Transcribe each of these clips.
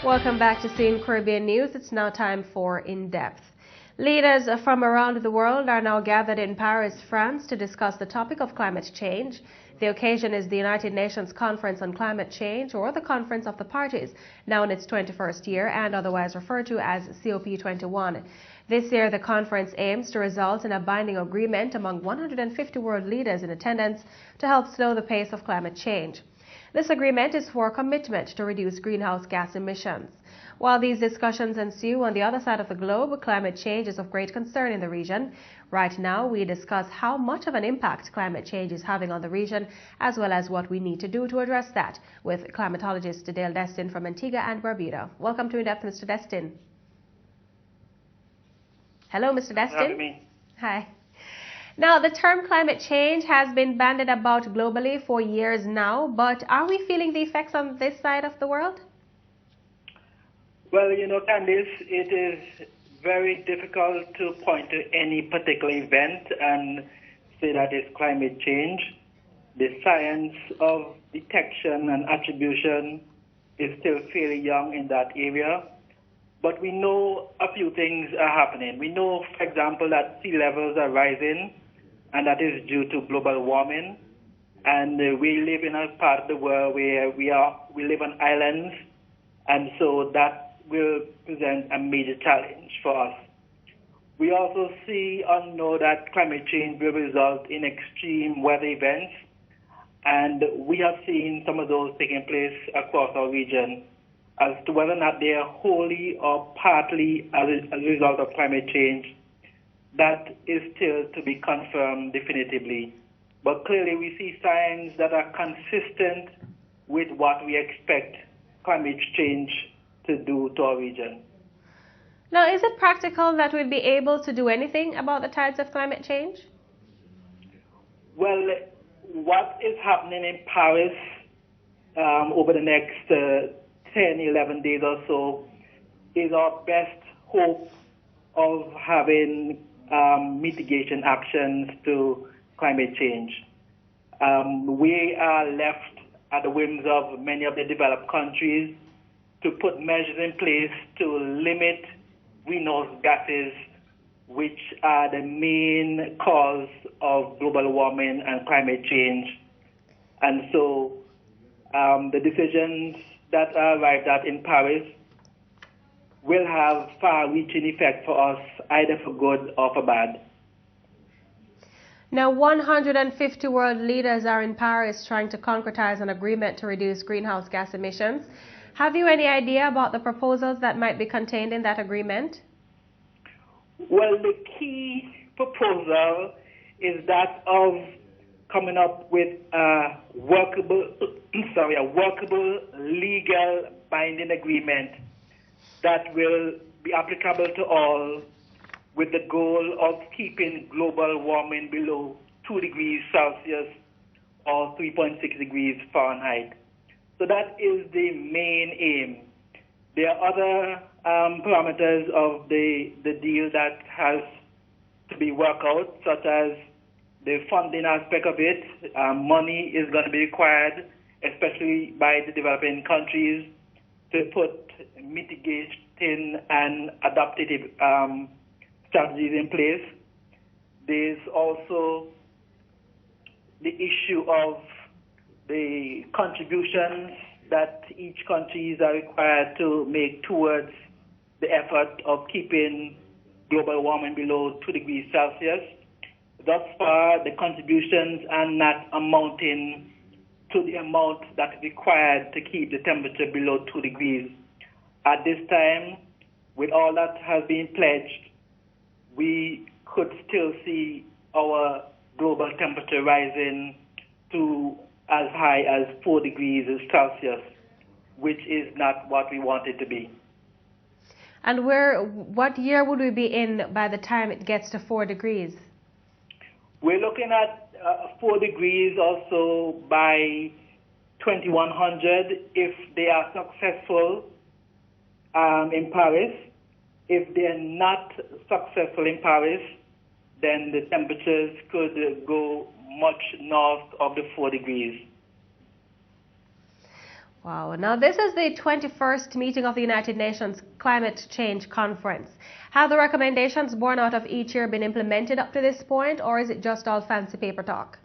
Welcome back to CEEN Caribbean News. It's now time for In-Depth. Leaders from around the world are now gathered in Paris, France to discuss the topic of climate change. The occasion is the United Nations Conference on Climate Change, or the Conference of the Parties, now in its 21st year and otherwise referred to as COP21. This year, the conference aims to result in a binding agreement among 150 world leaders in attendance to help slow the pace of climate change. This agreement is for a commitment to reduce greenhouse gas emissions. While these discussions ensue on the other side of the globe, climate change is of great concern in the region. Right now, we discuss how much of an impact climate change is having on the region, as well as what we need to do to address that, with climatologist Dale Destin from Antigua and Barbuda. Welcome to In-Depth, Mr. Destin. Hello, Mr. Destin. Hi. Now, the term climate change has been bandied about globally for years now, but are we feeling the effects on this side of the world? Well, you know, Candice, it is very difficult to point to any particular event and say that it's climate change. The science of detection and attribution is still fairly young in that area. But we know a few things are happening. We know, for example, that sea levels are rising, and that is due to global warming. And we live in a part of the world where we live on islands, and so that will present a major challenge for us. We also see and know that climate change will result in extreme weather events, and we have seen some of those taking place across our region. As to whether or not they are wholly or partly as a result of climate change, that is still to be confirmed definitively. But clearly we see signs that are consistent with what we expect climate change to do to our region. Now, is it practical that we'll be able to do anything about the tides of climate change? Well, what is happening in Paris over the next 10, 11 days or so is our best hope of having mitigation actions to climate change. We are left at the whims of many of the developed countries to put measures in place to limit greenhouse gases, which are the main cause of global warming and climate change. And so the decisions that are arrived at in Paris will have far-reaching effect for us, either for good or for bad. Now, 150 world leaders are in Paris trying to concretize an agreement to reduce greenhouse gas emissions. Have you any idea about the proposals that might be contained in that agreement? Well, the key proposal is that of coming up with a workable, legal binding agreement that will be applicable to all, with the goal of keeping global warming below 2 degrees Celsius or 3.6 degrees Fahrenheit. So that is the main aim. There are other parameters of the deal that has to be worked out, such as the funding aspect of it. Money is going to be required, especially by the developing countries, to put mitigating and adaptive strategies in place. There's also the issue of the contributions that each countries are required to make towards the effort of keeping global warming below 2 degrees Celsius. Thus far, the contributions are not amounting to the amount that is required to keep the temperature below 2 degrees. At this time, with all that has been pledged, we could still see our global temperature rising to as high as 4 degrees Celsius, which is not what we want it to be. And what year would we be in by the time it gets to 4 degrees? We're looking at 4 degrees also by 2100 if they are successful in Paris. If they're not successful in Paris, then the temperatures could go much north of the 4 degrees. Wow. Now, this is the 21st meeting of the United Nations Climate Change Conference. Have the recommendations born out of each year been implemented up to this point, or is it just all fancy paper talk?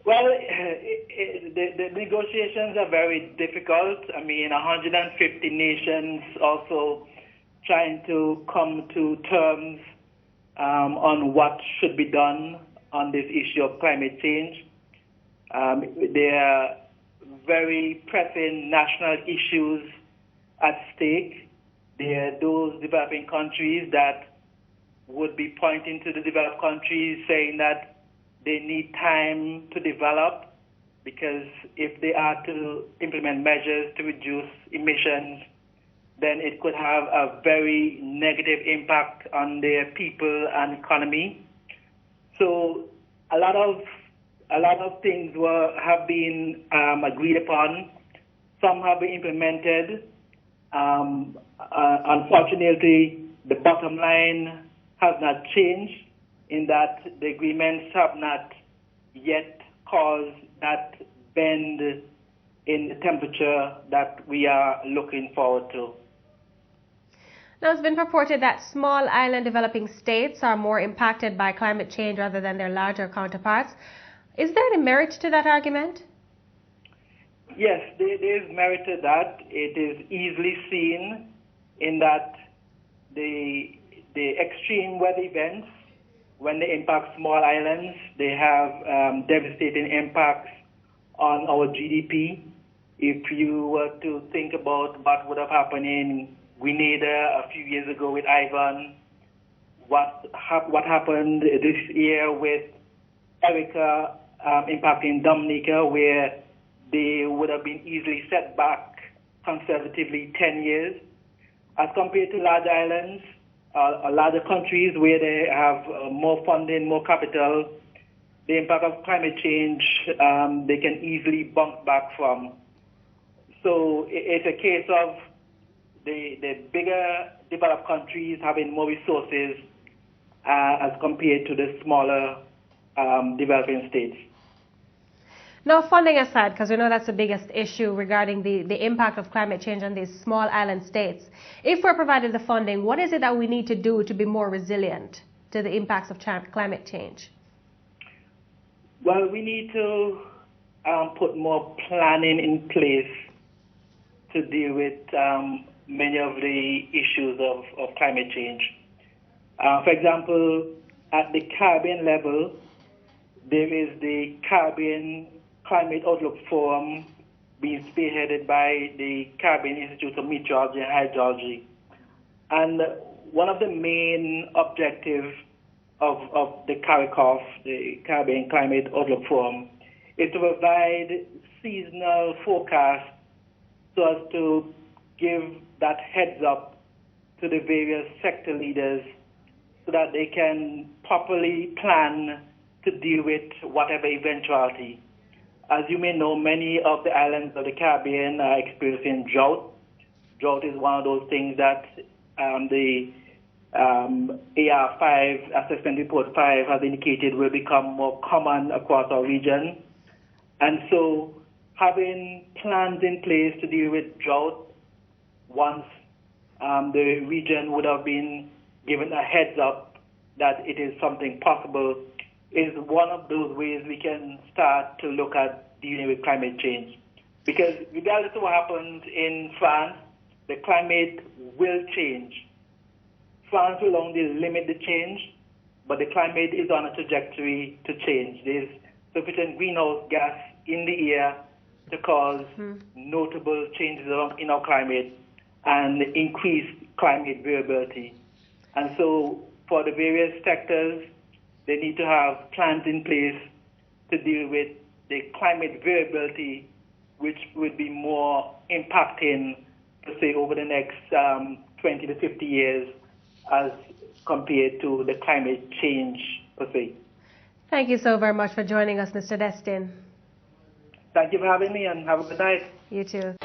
Well, the negotiations are very difficult. I mean, 150 nations also trying to come to terms on what should be done on this issue of climate change. There are very pressing national issues at stake. There are those developing countries that would be pointing to the developed countries saying that they need time to develop, because if they are to implement measures to reduce emissions, then it could have a very negative impact on their people and economy. So a lot of things have been agreed upon. Some have been implemented. Unfortunately, the bottom line has not changed, in that the agreements have not yet caused that bend in the temperature that we are looking forward to. Now, it's been purported that small island developing states are more impacted by climate change rather than their larger counterparts. Is there any merit to that argument? Yes, there is merit to that. It is easily seen in that the extreme weather events, when they impact small islands, they have devastating impacts on our GDP. If you were to think about what would have happened in Grenada a few years ago with Ivan, what happened this year with Erica impacting Dominica, where they would have been easily set back conservatively 10 years, as compared to large islands, larger countries where they have more funding, more capital, the impact of climate change, they can easily bounce back from. So it's a case of the bigger developed countries having more resources as compared to the smaller developing states. Now, funding aside, because we know that's the biggest issue regarding the impact of climate change on these small island states, if we're provided the funding, what is it that we need to do to be more resilient to the impacts of climate change? Well, we need to put more planning in place to deal with many of the issues of climate change. For example, at the Caribbean level, there is the Caribbean Climate Outlook Forum being spearheaded by the Caribbean Institute of Meteorology and Hydrology. And one of the main objectives of the CARICOF, the Caribbean Climate Outlook Forum, is to provide seasonal forecasts so as to give that heads up to the various sector leaders so that they can properly plan to deal with whatever eventuality. As you may know, many of the islands of the Caribbean are experiencing drought. Drought is one of those things that the AR5, Assessment Report 5, has indicated will become more common across our region. And so having plans in place to deal with drought once the region would have been given a heads up that it is something possible is one of those ways we can start to look at dealing with climate change. Because regardless of what happens in France, the climate will change. France will only limit the change, but the climate is on a trajectory to change. There's sufficient greenhouse gas in the air to cause notable changes in our climate and increased climate variability. And so for the various sectors, they need to have plans in place to deal with the climate variability, which would be more impacting, per se, over the next 20 to 50 years as compared to the climate change, per se. Thank you so very much for joining us, Mr. Destin. Thank you for having me, and have a good night. You too.